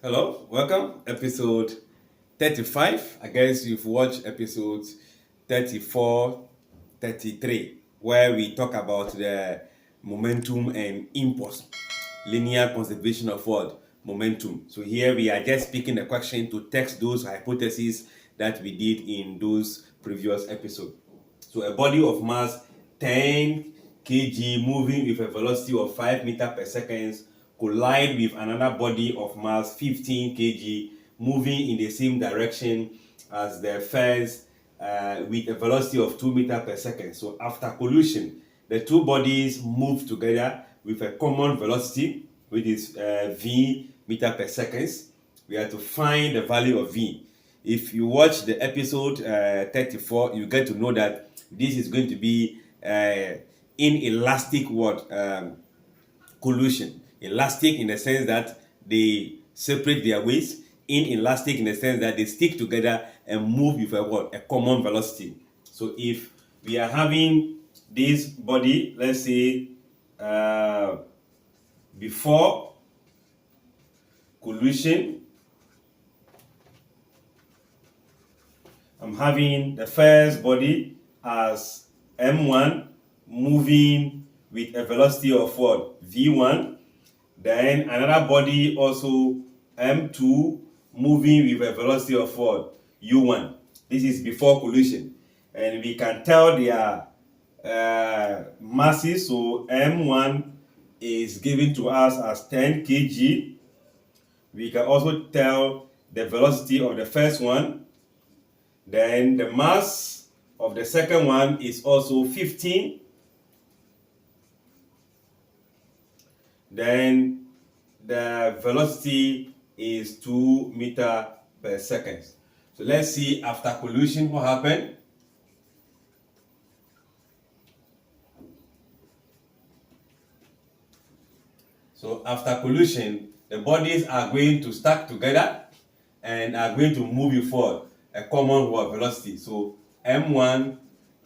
Hello, welcome. Episode 35. I guess you've watched episodes 34, 33, where we talk about the momentum and impulse, linear conservation of what? Momentum. So here we are just picking the question to test those hypotheses that we did in those previous episodes. So a body of mass 10 kg moving with a velocity of 5 meters per second collide with another body of mass 15 kg moving in the same direction as the first with a velocity of 2 meters per second. So after collision, the two bodies move together with a common velocity, which is v meter per second. We have to find the value of v. If you watch the episode 34, you get to know that this is going to be inelastic collision. Elastic in the sense that they separate their ways. Inelastic in the sense that they stick together and move with a common velocity. So if we are having this body, let's say before collision, I'm having the first body as m1 moving with a velocity of what? v1. Then another body also m2 moving with a velocity of what? u1. This is before collision. And we can tell their masses. So m1 is given to us as 10 kg. We can also tell the velocity of the first one. Then the mass of the second one is also 15. Then the velocity is 2 meters per second. So let's see after collision what happened. So after collision, the bodies are going to stack together and are going to move forward a common velocity. So m1,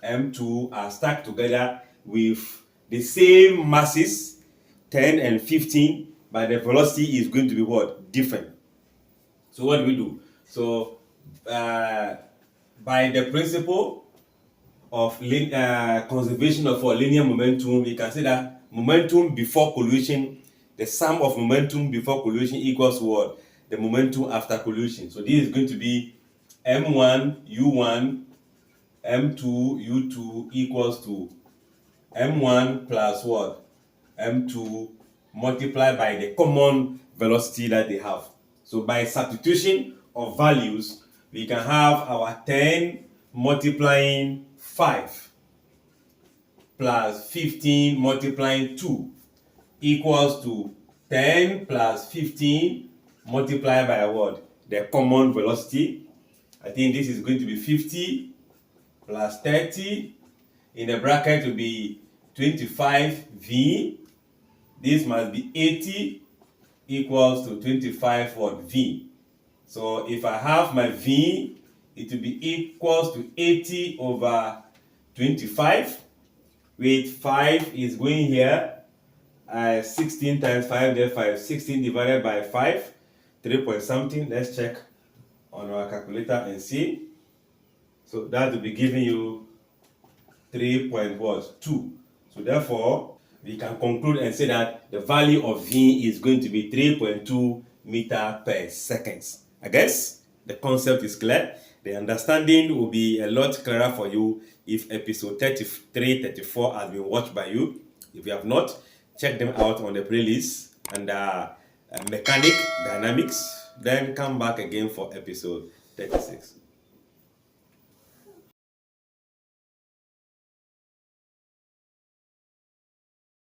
m2 are stacked together with the same masses, 10 and 15, but the velocity is going to be what? Different. So what do we do? So by the principle of conservation of linear momentum, we can say that momentum before collision, the sum of momentum before collision equals what? The momentum after collision. So this is going to be m1 u1 m2 u2 equals to m1 plus what? m2 multiplied by the common velocity that they have. So by substitution of values, we can have our 10 multiplying 5 plus 15 multiplying 2 equals to 10 plus 15 multiplied by what? The common velocity. I think this is going to be 50 plus 30. In the bracket will be 25v. This must be 80 equals to 25 what? V. So if I have my v, it will be equals to 80 over 25. With 5 is going here. 16 times 5, there 5. 16 divided by 5, 3 point something. Let's check on our calculator and see. So that will be giving you 3.2. So therefore, we can conclude and say that the value of v is going to be 3.2 meter per second. I guess the concept is clear. The understanding will be a lot clearer for you if episode 33, 34 has been watched by you. If you have not, check them out on the playlist and mechanic dynamics. Then come back again for episode 36.